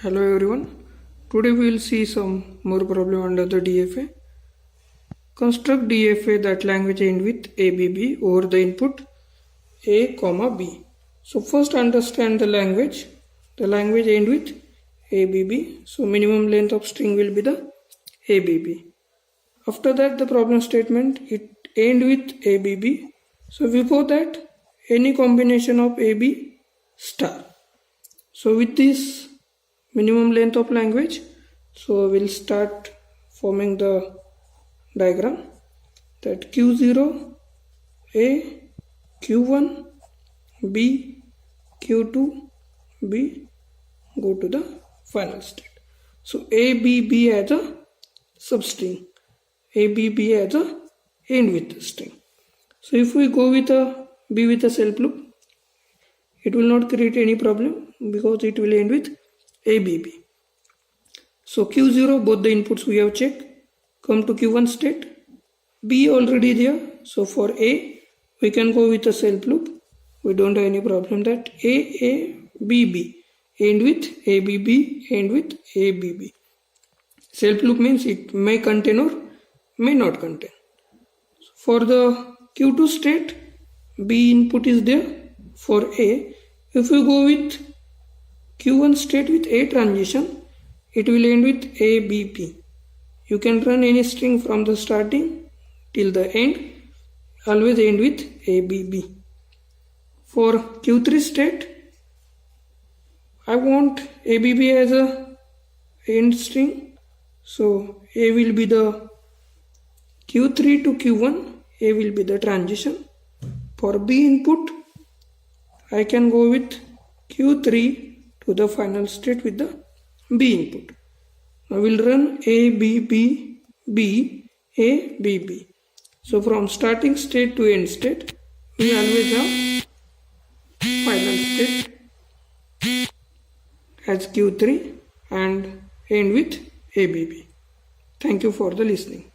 Hello everyone. Today we will see some more problem under the DFA. Construct DFA that language end with ABB over the input A, B. So first understand the language. The language end with ABB. So minimum length of string will be the ABB. After that the problem statement it end with ABB. So before that any combination of AB star. So with this minimum length of language, so we'll start forming the diagram that Q0 A, Q1 B, Q2 B go to the final state. So ABB as a substring, ABB as a end with the string. So if we go with a B with a self loop, it will not create any problem because it will end with ABB. So Q0 both the inputs we have checked. Come to Q1 state. B already there. So for A we can go with a self loop. We don't have any problem that ABB end with ABB end with ABB. Self loop means it may contain or may not contain. For the Q2 state B input is there. For A if we go with Q1 state with A transition, it will end with ABP. You can run any string from the starting till the end, always end with ABB. For Q3 state, I want ABB as a end string. So A will be the Q3 to Q1, A will be the transition. For B input, I can go with Q3 to the final state with the B input. I will run ABB B ABB. So from starting state to end state, we always have final state as Q3 and end with ABB. Thank you for the listening.